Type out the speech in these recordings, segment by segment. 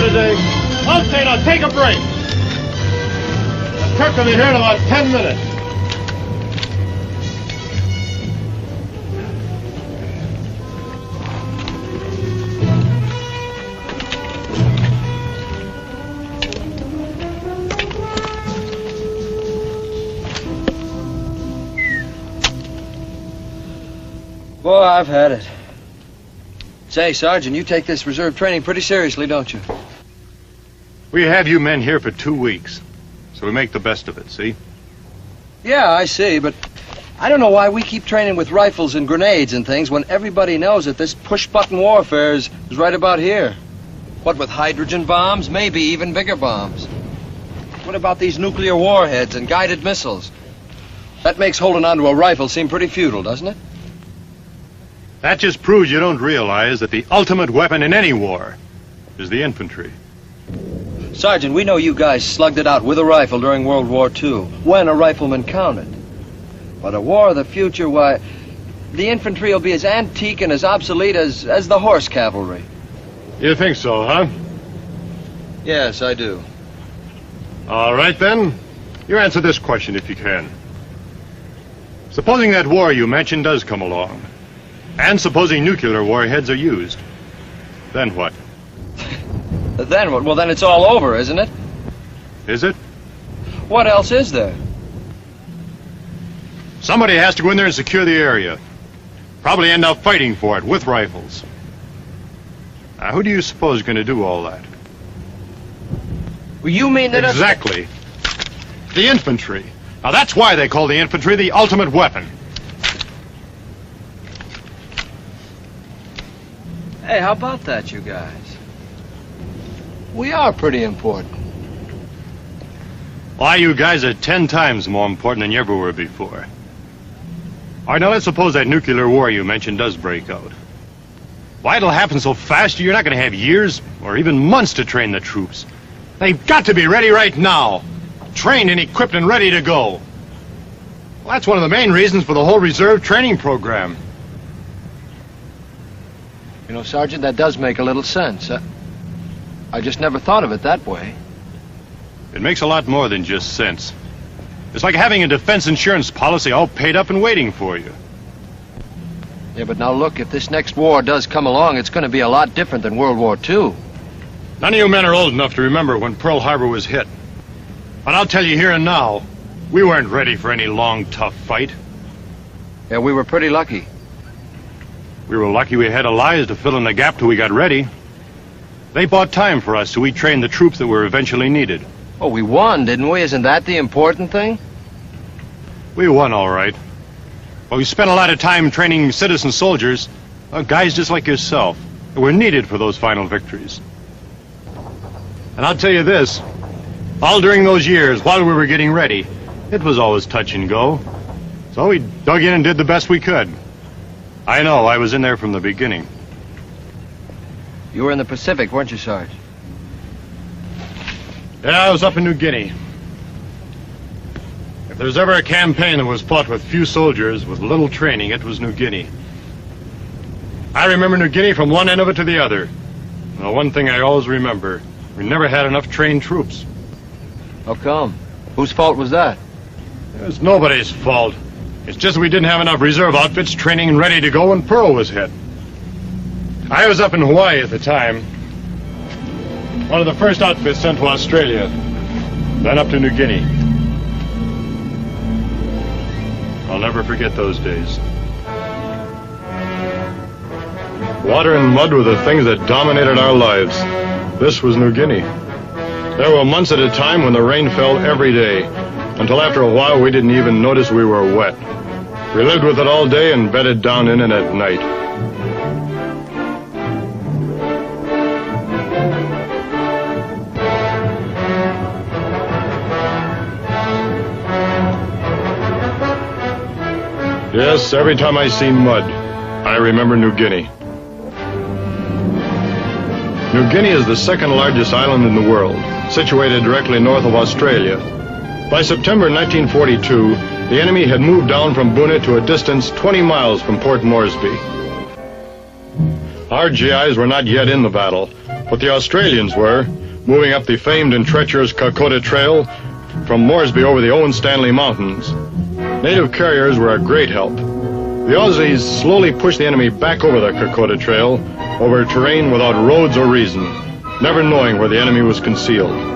today. I'll say now, take a break. The truck will be here in about 10 minutes. Boy, I've had it. Say, Sergeant, you take this reserve training pretty seriously, don't you? We have you men here for 2 weeks, so we make the best of it, see? Yeah, I see, but I don't know why we keep training with rifles and grenades and things when everybody knows that this push-button warfare is right about here. What with hydrogen bombs, maybe even bigger bombs. What about these nuclear warheads and guided missiles? That makes holding onto a rifle seem pretty futile, doesn't it? That just proves you don't realize that the ultimate weapon in any war is the infantry. Sergeant, we know you guys slugged it out with a rifle during World War II, when a rifleman counted. But a war of the future, why, the infantry will be as antique and as obsolete as the horse cavalry. You think so, huh? Yes, I do. All right, then. You answer this question if you can. Supposing that war you mentioned does come along, and supposing nuclear warheads are used, then what? Then what? Well, then it's all over, isn't it? Is it? What else is there? Somebody has to go in there and secure the area. Probably end up fighting for it with rifles. Now, who do you suppose is going to do all that? Well, you mean that... Exactly. The infantry. Now, that's why they call the infantry the ultimate weapon. Hey, how about that, you guys? We are pretty important. Why, you guys are 10 times more important than you ever were before. All right, now let's suppose that nuclear war you mentioned does break out. Why, it'll happen so fast you're not going to have years or even months to train the troops. They've got to be ready right now. Trained and equipped and ready to go. Well, that's one of the main reasons for the whole reserve training program. You know, Sergeant, that does make a little sense. I just never thought of it that way. It makes a lot more than just sense. It's like having a defense insurance policy all paid up and waiting for you. Yeah, but now look, if this next war does come along, it's going to be a lot different than World War II. None of you men are old enough to remember when Pearl Harbor was hit. But I'll tell you here and now, we weren't ready for any long, tough fight. Yeah, we were pretty lucky. We were lucky we had allies to fill in the gap till we got ready. They bought time for us, so we trained the troops that were eventually needed. Oh, we won, didn't we? Isn't that the important thing? We won, all right. But we spent a lot of time training citizen soldiers, guys just like yourself, that were needed for those final victories. And I'll tell you this, all during those years, while we were getting ready, it was always touch and go. So we dug in and did the best we could. I know, I was in there from the beginning. You were in the Pacific, weren't you, Sarge? Yeah, I was up in New Guinea. If there's ever a campaign that was fought with few soldiers, with little training, it was New Guinea. I remember New Guinea from one end of it to the other. And the one thing I always remember, we never had enough trained troops. How come? Whose fault was that? It was nobody's fault. It's just we didn't have enough reserve outfits training and ready to go when Pearl was hit. I was up in Hawaii at the time. One of the first outfits sent to Australia, then up to New Guinea. I'll never forget those days. Water and mud were the things that dominated our lives. This was New Guinea. There were months at a time when the rain fell every day, until after a while we didn't even notice we were wet. We lived with it all day and bedded down in it at night. Yes, every time I see mud, I remember New Guinea. New Guinea is the second largest island in the world, situated directly north of Australia. By September 1942, the enemy had moved down from Boona to a distance 20 miles from Port Moresby. Our GIs were not yet in the battle, but the Australians were, moving up the famed and treacherous Kokoda Trail from Moresby over the Owen Stanley Mountains. Native carriers were a great help. The Aussies slowly pushed the enemy back over the Kokoda Trail, over terrain without roads or reason, never knowing where the enemy was concealed.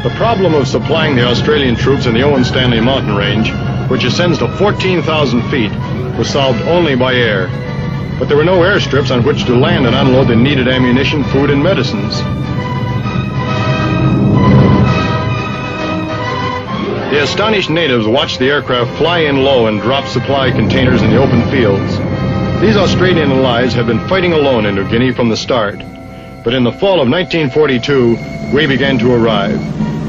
The problem of supplying the Australian troops in the Owen Stanley mountain range, which ascends to 14,000 feet, was solved only by air. But there were no airstrips on which to land and unload the needed ammunition, food, and medicines. The astonished natives watched the aircraft fly in low and drop supply containers in the open fields. These Australian allies had been fighting alone in New Guinea from the start. But in the fall of 1942, we began to arrive.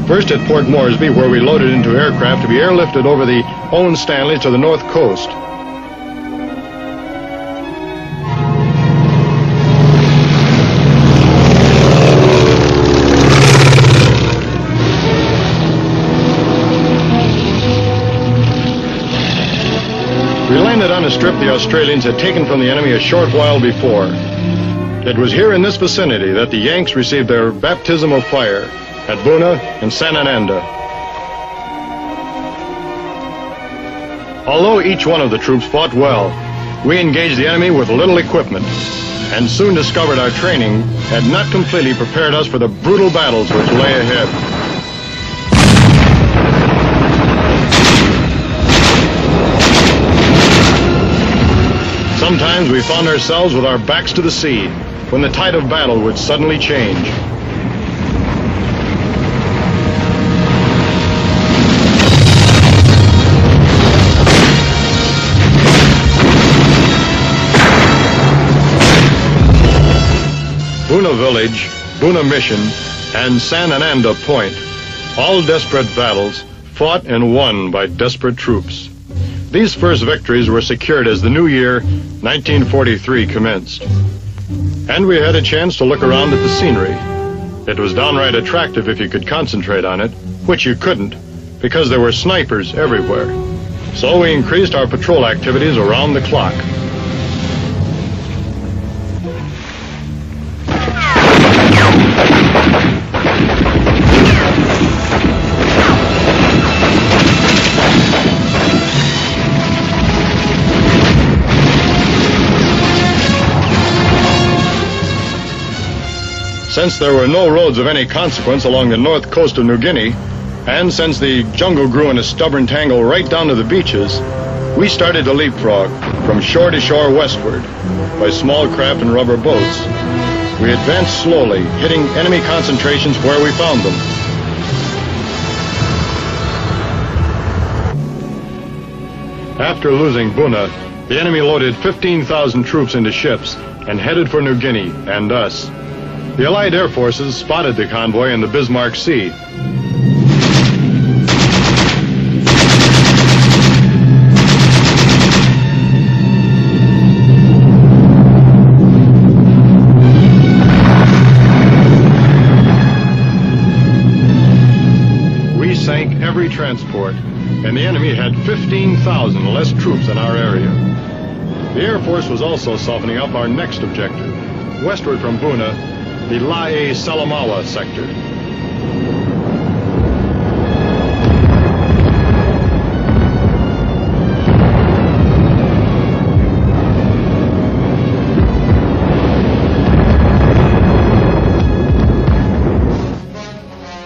First at Port Moresby, where we loaded into aircraft to be airlifted over the Owen Stanley to the north coast. We landed on a strip the Australians had taken from the enemy a short while before. It was here in this vicinity that the Yanks received their baptism of fire, at Buna and Sanananda. Although each one of the troops fought well, we engaged the enemy with little equipment, and soon discovered our training had not completely prepared us for the brutal battles which lay ahead. Sometimes we found ourselves with our backs to the sea, when the tide of battle would suddenly change. Buna Village, Buna Mission, and Sanananda Point, all desperate battles, fought and won by desperate troops. These first victories were secured as the new year, 1943, commenced. And we had a chance to look around at the scenery. It was downright attractive if you could concentrate on it, which you couldn't, because there were snipers everywhere. So we increased our patrol activities around the clock. Since there were no roads of any consequence along the north coast of New Guinea, and since the jungle grew in a stubborn tangle right down to the beaches, we started to leapfrog from shore to shore westward by small craft and rubber boats. We advanced slowly, hitting enemy concentrations where we found them. After losing Buna, the enemy loaded 15,000 troops into ships and headed for New Guinea and us. The Allied air forces spotted the convoy in the Bismarck Sea. We sank every transport, and the enemy had 15,000 less troops in our area. The Air Force was also softening up our next objective, westward from Buna, the Lae-Salamaua sector.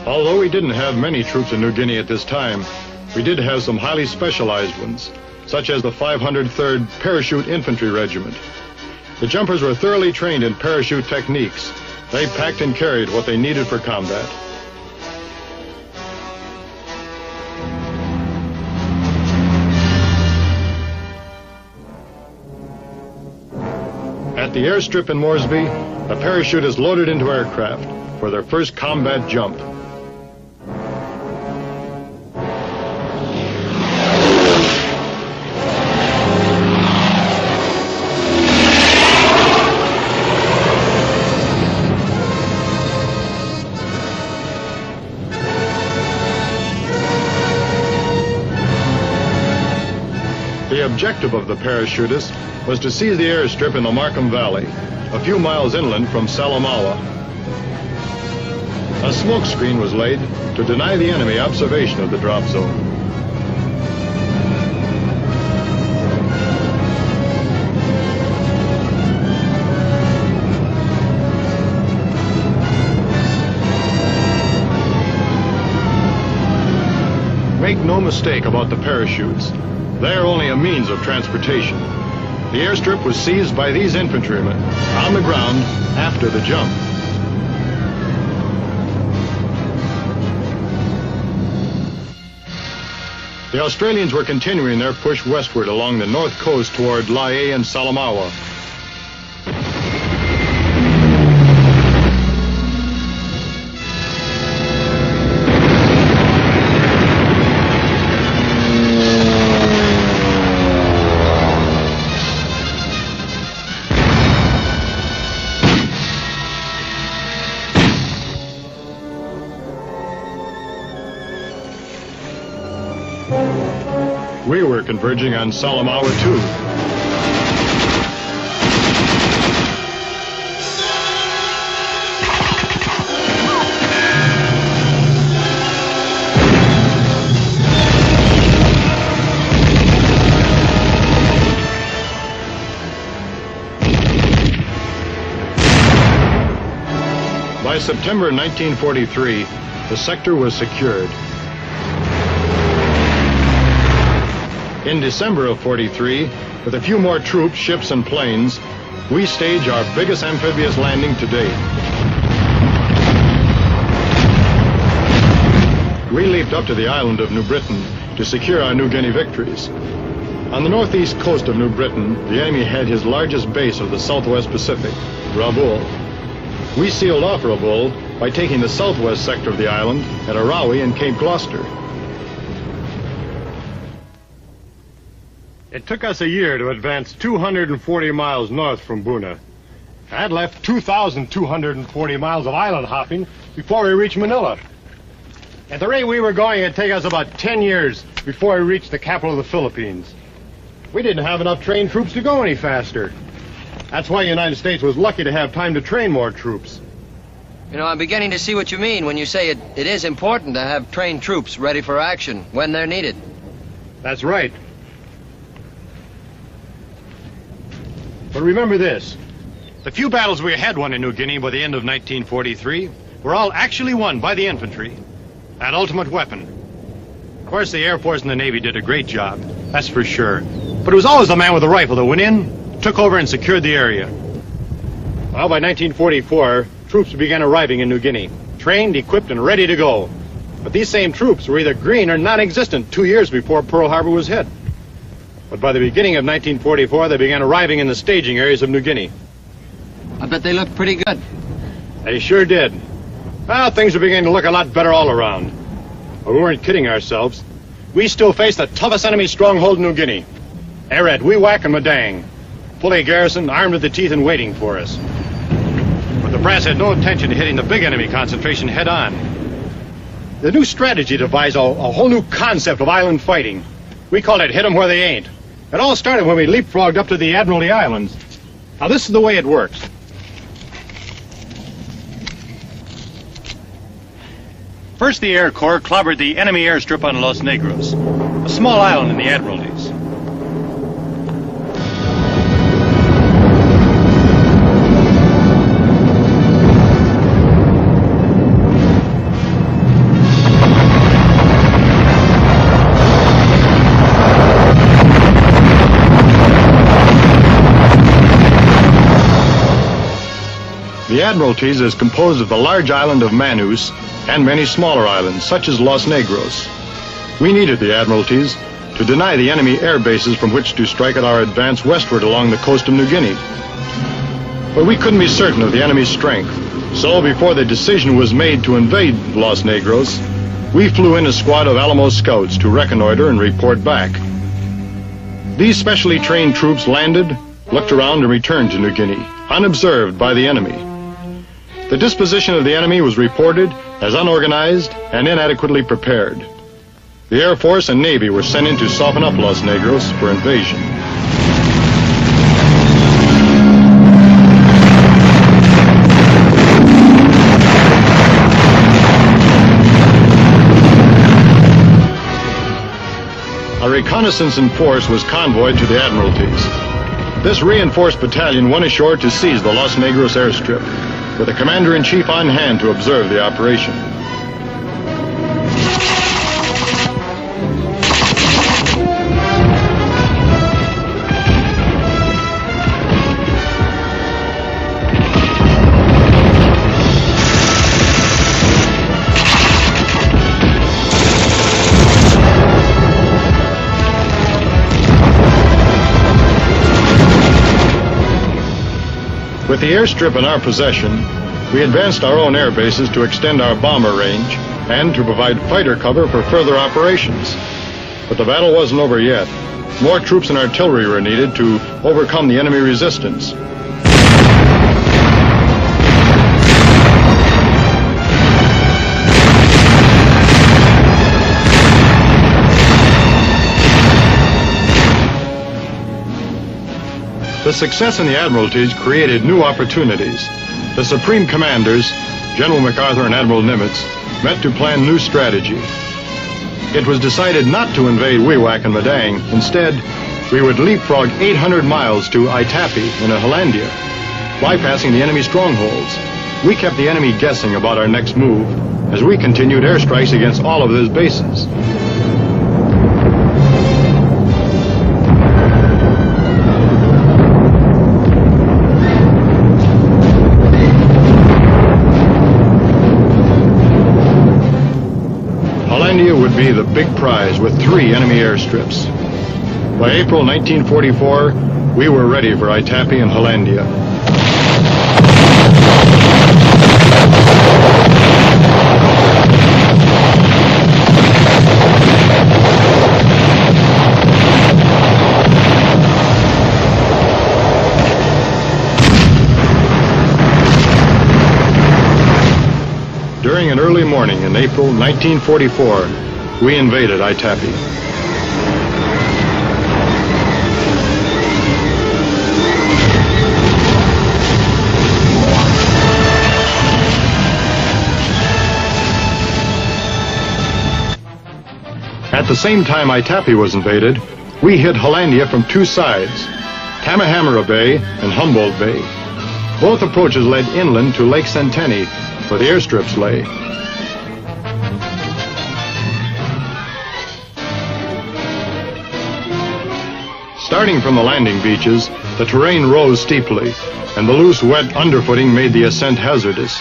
Although we didn't have many troops in New Guinea at this time, we did have some highly specialized ones, such as the 503rd Parachute Infantry Regiment. The jumpers were thoroughly trained in parachute techniques. They packed and carried what they needed for combat. At the airstrip in Moresby, a parachute is loaded into aircraft for their first combat jump. objective of the parachutists was to seize the airstrip in the Markham Valley, a few miles inland from Salamaua. A smoke screen was laid to deny the enemy observation of the drop zone. Make no mistake about the parachutes. They are only a means of transportation. The airstrip was seized by these infantrymen on the ground after the jump. The Australians were continuing their push westward along the north coast toward Lae and Salamaua. We were converging on Salamaua too. By September 1943, the sector was secured. In December of 43, with a few more troops, ships, and planes, we stage our biggest amphibious landing to date. We leaped up to the island of New Britain to secure our New Guinea victories. On the northeast coast of New Britain, the enemy had his largest base of the Southwest Pacific, Rabaul. We sealed off Rabaul by taking the southwest sector of the island at Arawi and Cape Gloucester. It took us a year to advance 240 miles north from Buna. That left 2,240 miles of island hopping before we reached Manila. At the rate we were going, it'd take us about 10 years before we reached the capital of the Philippines. We didn't have enough trained troops to go any faster. That's why the United States was lucky to have time to train more troops. You know, I'm beginning to see what you mean when you say it is important to have trained troops ready for action when they're needed. That's right. But remember this. The few battles we had won in New Guinea by the end of 1943 were all actually won by the infantry. That ultimate weapon. Of course, the Air Force and the Navy did a great job. That's for sure. But it was always the man with the rifle that went in, took over, and secured the area. Well, by 1944, troops began arriving in New Guinea, trained, equipped, and ready to go. But these same troops were either green or non-existent 2 years before Pearl Harbor was hit. But by the beginning of 1944, they began arriving in the staging areas of New Guinea. I bet they looked pretty good. They sure did. Well, things were beginning to look a lot better all around. But we weren't kidding ourselves. We still faced the toughest enemy stronghold in New Guinea. Ared, Wewak, and Madang. Fully garrisoned, armed to the teeth, and waiting for us. But the brass had no intention of hitting the big enemy concentration head-on. The new strategy devised a whole new concept of island fighting. We called it hit 'em where they ain't. It all started when we leapfrogged up to the Admiralty Islands. Now, this is the way it works. First, the Air Corps clobbered the enemy airstrip on Los Negros, a small island in the Admiralties. The Admiralties is composed of the large island of Manus and many smaller islands, such as Los Negros. We needed the Admiralties to deny the enemy air bases from which to strike at our advance westward along the coast of New Guinea. But we couldn't be certain of the enemy's strength, so before the decision was made to invade Los Negros, we flew in a squad of Alamo scouts to reconnoiter and report back. These specially trained troops landed, looked around, and returned to New Guinea, unobserved by the enemy. The disposition of the enemy was reported as unorganized and inadequately prepared. The Air Force and Navy were sent in to soften up Los Negros for invasion. A reconnaissance in force was convoyed to the Admiralties. This reinforced battalion went ashore to seize the Los Negros airstrip, with the commander-in-chief on hand to observe the operation. With the airstrip in our possession, we advanced our own air bases to extend our bomber range and to provide fighter cover for further operations. But the battle wasn't over yet. More troops and artillery were needed to overcome the enemy resistance. The success in the Admiralties created new opportunities. The Supreme Commanders, General MacArthur and Admiral Nimitz, met to plan new strategy. It was decided not to invade Wewak and Madang. Instead, we would leapfrog 800 miles to Itapi in Hollandia, bypassing the enemy strongholds. We kept the enemy guessing about our next move as we continued airstrikes against all of his bases. Would be the big prize with 3 enemy airstrips. By April 1944, we were ready for Itapi and Hollandia. During an early morning in April 1944, we invaded Itapi. At the same time Itapi was invaded, we hit Hollandia from 2 sides, Tamahamara Bay and Humboldt Bay. Both approaches led inland to Lake Centeni, where the airstrips lay. Starting from the landing beaches, the terrain rose steeply, and the loose, wet underfooting made the ascent hazardous.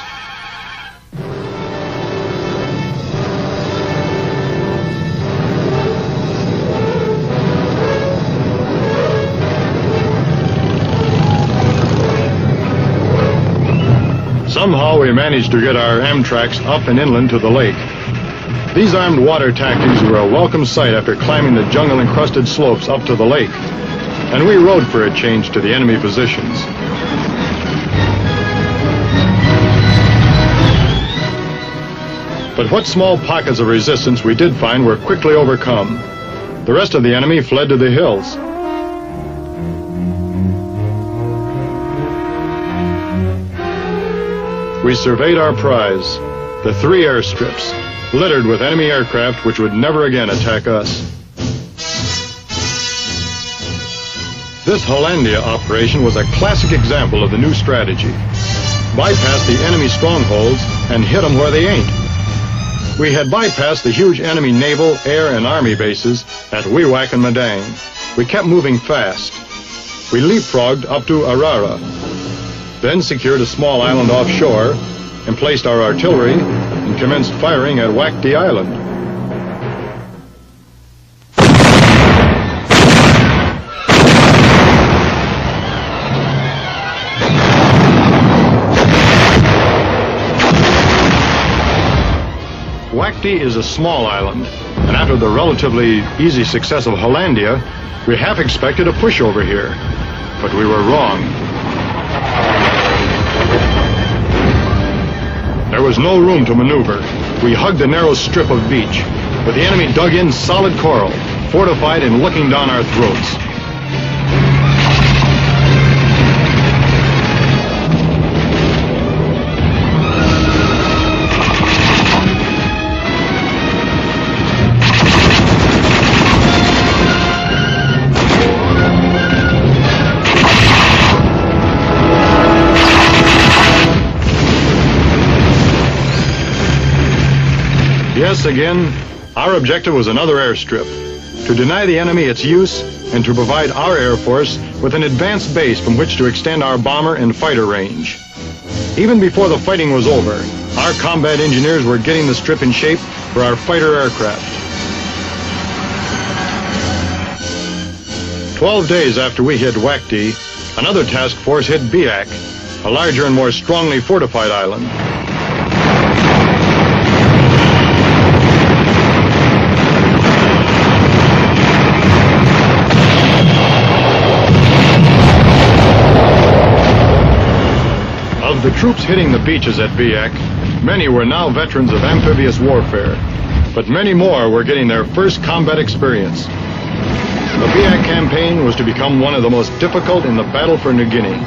Somehow we managed to get our Amtraks up and inland to the lake. These armed water taxis were a welcome sight after climbing the jungle-encrusted slopes up to the lake, and we rode for a change to the enemy positions. But what small pockets of resistance we did find were quickly overcome. The rest of the enemy fled to the hills. We surveyed our prize, the 3 airstrips, littered with enemy aircraft which would never again attack us. This Hollandia operation was a classic example of the new strategy. Bypass the enemy strongholds and hit them where they ain't. We had bypassed the huge enemy naval, air, and army bases at Wewak and Madang. We kept moving fast. We leapfrogged up to Arara, then secured a small island offshore and placed our artillery and commenced firing at Wakti Island. Wakti is a small island, and after the relatively easy success of Hollandia, we half expected a pushover here, but we were wrong. There was no room to maneuver. We hugged a narrow strip of beach. but the enemy dug in solid coral, fortified and looking down our throats. Yes, again, our objective was another airstrip, to deny the enemy its use and to provide our Air Force with an advanced base from which to extend our bomber and fighter range. Even before the fighting was over, our combat engineers were getting the strip in shape for our fighter aircraft. 12 days after we hit WW2, another task force hit Biak, a larger and more strongly fortified island. Of the troops hitting the beaches at Biak, many were now veterans of amphibious warfare, but many more were getting their first combat experience. The Biak campaign was to become one of the most difficult in the battle for New Guinea.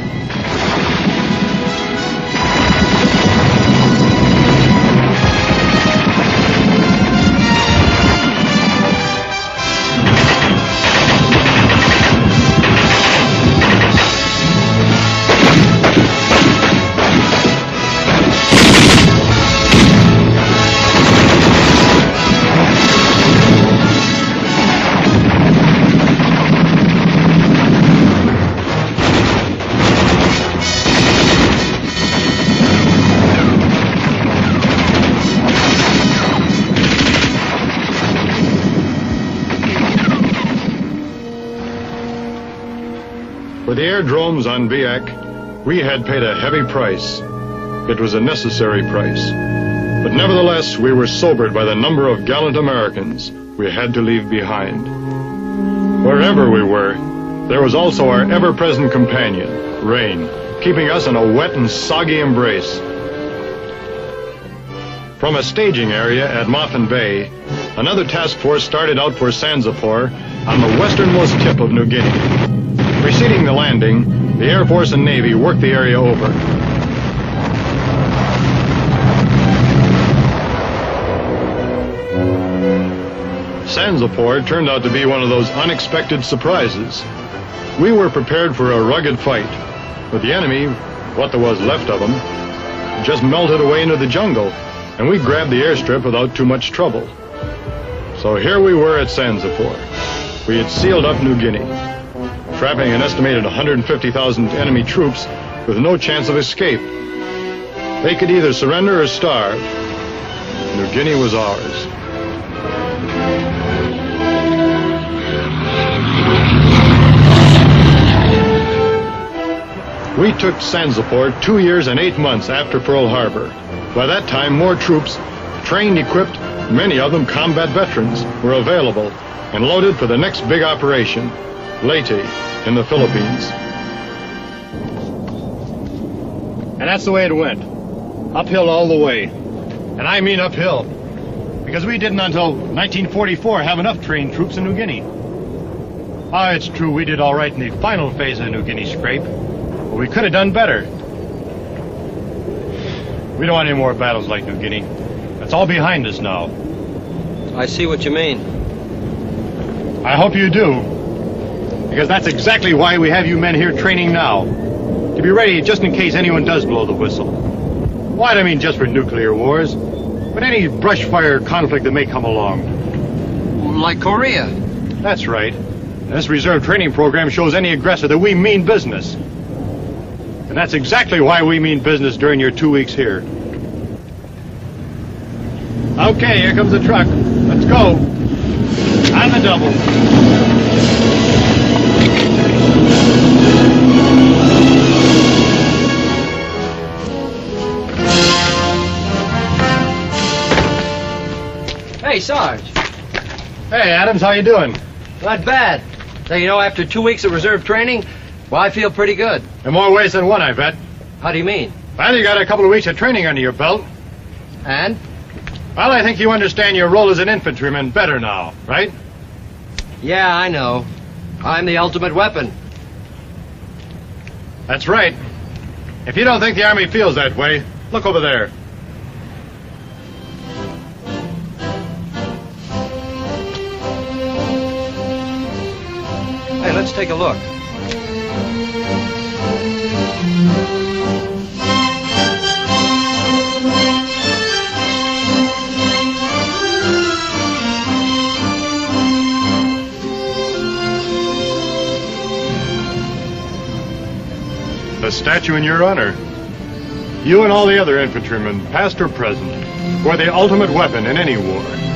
For the aerodromes on Biak, we had paid a heavy price. It was a necessary price. But nevertheless, we were sobered by the number of gallant Americans we had to leave behind. Wherever we were, there was also our ever-present companion, rain, keeping us in a wet and soggy embrace. From a staging area at Moffin Bay, another task force started out for Sanzapor on the westernmost tip of New Guinea. Preceding the landing, the Air Force and Navy worked the area over. Sanzapor turned out to be one of those unexpected surprises. We were prepared for a rugged fight, but the enemy, what there was left of them, just melted away into the jungle, and we grabbed the airstrip without too much trouble. So here we were at Sanzapor. We had sealed up New Guinea, trapping an estimated 150,000 enemy troops with no chance of escape. They could either surrender or starve. New Guinea was ours. We took Sanzapor 2 years and 8 months after Pearl Harbor. By that time, more troops, trained, equipped, many of them combat veterans, were available and loaded for the next big operation, Leyte, in the Philippines. And that's the way it went. Uphill all the way. And I mean uphill. Because we didn't until 1944 have enough trained troops in New Guinea. Ah, it's true we did all right in the final phase of the New Guinea scrape. But we could have done better. We don't want any more battles like New Guinea. That's all behind us now. I see what you mean. I hope you do. Because that's exactly why we have you men here training now. To be ready just in case anyone does blow the whistle. Well, I don't mean just for nuclear wars, but any brush fire conflict that may come along. Like Korea. That's right. This reserve training program shows any aggressor that we mean business. And that's exactly why we mean business during your 2 weeks here. Okay, here comes the truck. Let's go. On the double. Hey, Sarge. Hey, Adams, how you doing? Not bad. So, you know, after 2 weeks of reserve training, well, I feel pretty good. In more ways than one, I bet. How do you mean? Well, you got a couple of weeks of training under your belt. And? Well, I think you understand your role as an infantryman better now, right? Yeah, I know. I'm the ultimate weapon. That's right. If you don't think the Army feels that way, look over there. Hey, let's take a look. A statue in your honor. You and all the other infantrymen, past or present, were the ultimate weapon in any war.